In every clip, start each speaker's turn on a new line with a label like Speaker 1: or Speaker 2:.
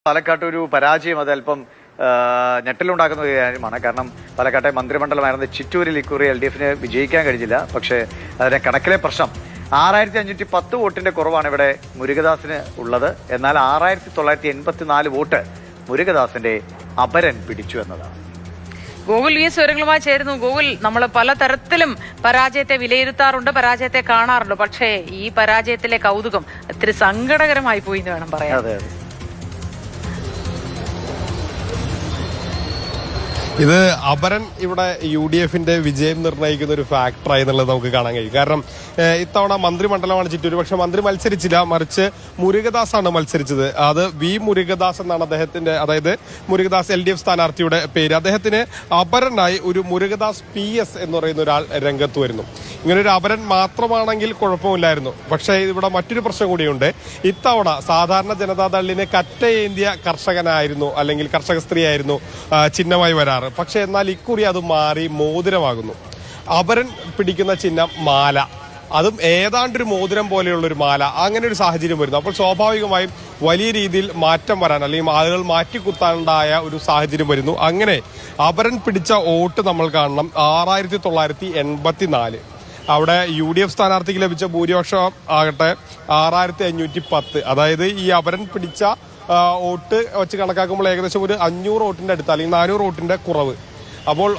Speaker 1: പാലക്കാട്ട് ഒരു പരാജയം അത് അല്പം ഞെട്ടലുണ്ടാക്കുന്ന ഒരു കാര്യമാണ്. കാരണം പാലക്കാട്ടെ മന്ത്രിമണ്ഡലമായിരുന്ന ചിറ്റൂരിൽ ഇക്കുറി LDF വിജയിക്കാൻ കഴിഞ്ഞില്ല. പക്ഷേ അതിന്റെ കണക്കിലെ പ്രശ്നം 6510 വോട്ടിന്റെ കുറവാണ് ഇവിടെ മുരുകദാസിന് ഉള്ളത്. എന്നാൽ 6984 വോട്ട് മുരുകദാസിന്റെ അപരൻ പിടിച്ചു എന്നതാണ്.
Speaker 2: ഗോകുൽ ഈ സ്വരങ്ങളുമായി ചേരുന്നു. ഗോകുൽ, നമ്മൾ പലതരത്തിലും പരാജയത്തെ വിലയിരുത്താറുണ്ട്, പരാജയത്തെ കാണാറുണ്ട്. പക്ഷേ ഈ പരാജയത്തിലെ കൗതുകം ഇത്തിരി സങ്കടകരമായി പോയി എന്ന് വേണം പറയാൻ.
Speaker 1: അതെ.
Speaker 3: ഇത് അപരൻ ഇവിടെ UDF വിജയം നിർണ്ണയിക്കുന്ന ഒരു ഫാക്ടറായി എന്നുള്ളത് നമുക്ക് കാണാൻ കഴിയും. കാരണം ഇത്തവണ മന്ത്രിമണ്ഡലമാണ് ചിറ്റൂർ. പക്ഷെ മന്ത്രി മത്സരിച്ചില്ല, മറിച്ച് മുരുകദാസാണ് മത്സരിച്ചത്. അത് V മുരുകദാസ് എന്നാണ് അദ്ദേഹത്തിന്റെ, അതായത് മുരുകദാസ് LDF സ്ഥാനാർത്ഥിയുടെ പേര്. അദ്ദേഹത്തിന് അപരനായി ഒരു മുരുകദാസ് PS എന്ന് പറയുന്ന ഒരാൾ രംഗത്ത് വരുന്നു. ഇങ്ങനെ ഒരു അപരൻ മാത്രമാണെങ്കിൽ കുഴപ്പമില്ലായിരുന്നു. പക്ഷേ ഇവിടെ മറ്റൊരു പ്രശ്നം കൂടിയുണ്ട്. ഇത്തവണ സാധാരണ ജനതാദളിന് കറ്റയേന്തിയ കർഷകനായിരുന്നു, അല്ലെങ്കിൽ കർഷക സ്ത്രീയായിരുന്നു ചിഹ്നമായി വരാറ്. പക്ഷെ എന്നാൽ ഇക്കുറി അത് മാറി മോതിരമാകുന്നു. അപരൻ പിടിക്കുന്ന ചിഹ്നം മാല, അതും ഏതാണ്ടൊരു മോതിരം പോലെയുള്ള ഒരു മാല. അങ്ങനെ ഒരു സാഹചര്യം വരുന്നു. അപ്പോൾ സ്വാഭാവികമായും വലിയ രീതിയിൽ മാറ്റം വരാൻ, അല്ലെങ്കിൽ ആളുകൾ മാറ്റിക്കുത്താനുണ്ടായ ഒരു സാഹചര്യം വരുന്നു. അങ്ങനെ അപരൻ പിടിച്ച വോട്ട് നമ്മൾ കാണണം 6984. അവിടെ UDF സ്ഥാനാർത്ഥിക്ക് ലഭിച്ച ഭൂരിപക്ഷം ആകട്ടെ 6510. അതായത് ഈ അപരൻ പിടിച്ച വോട്ട് വെച്ച് കണക്കാക്കുമ്പോൾ ഏകദേശം ഒരു 500 വോട്ടിന്റെ അടുത്ത്, അല്ലെങ്കിൽ 400 വോട്ടിന്റെ കുറവ്. അപ്പോൾ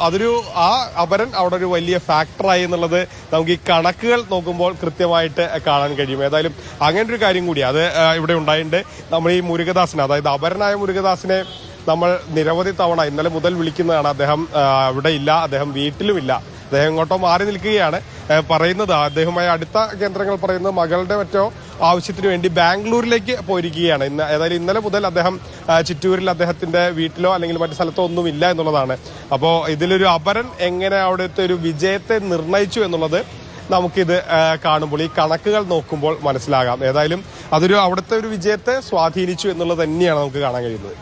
Speaker 3: ആ അപരൻ അവിടെ ഒരു വലിയ ഫാക്ടറായി എന്നുള്ളത് നമുക്ക് ഈ കണക്കുകൾ നോക്കുമ്പോൾ കൃത്യമായിട്ട് കാണാൻ കഴിയും. ഏതായാലും അങ്ങനെ ഒരു കാര്യം കൂടി അത് ഇവിടെ ഉണ്ടായിട്ടുണ്ട്. നമ്മൾ ഈ മുരുകദാസിനെ, അതായത് അപരനായ മുരുകദാസിനെ നമ്മൾ നിരവധി തവണ ഇന്നലെ മുതൽ വിളിക്കുന്നതാണ്. അദ്ദേഹം ഇവിടെ ഇല്ല, അദ്ദേഹം വീട്ടിലുമില്ല, അദ്ദേഹം ഇങ്ങോട്ടോ മാറി നിൽക്കുകയാണ്. പറയുന്നത് അദ്ദേഹവുമായി അടുത്ത കേന്ദ്രങ്ങൾ പറയുന്നത് മകളുടെ മറ്റോ ആവശ്യത്തിന് വേണ്ടി ബാംഗ്ലൂരിലേക്ക് പോയിരിക്കുകയാണ്. ഏതായാലും ഇന്നലെ മുതൽ അദ്ദേഹം ചിറ്റൂരിൽ അദ്ദേഹത്തിന്റെ വീട്ടിലോ അല്ലെങ്കിൽ മറ്റു സ്ഥലത്തോ ഒന്നും ഇല്ല എന്നുള്ളതാണ്. അപ്പോൾ ഇതിലൊരു അപരൻ എങ്ങനെ അവിടുത്തെ ഒരു വിജയത്തെ നിർണയിച്ചു എന്നുള്ളത് നമുക്കിത് കാണുമ്പോൾ, ഈ കണക്കുകൾ നോക്കുമ്പോൾ മനസ്സിലാകാം. ഏതായാലും അതൊരു അവിടുത്തെ ഒരു വിജയത്തെ സ്വാധീനിച്ചു എന്നുള്ളത് തന്നെയാണ് നമുക്ക് കാണാൻ കഴിയുന്നത്.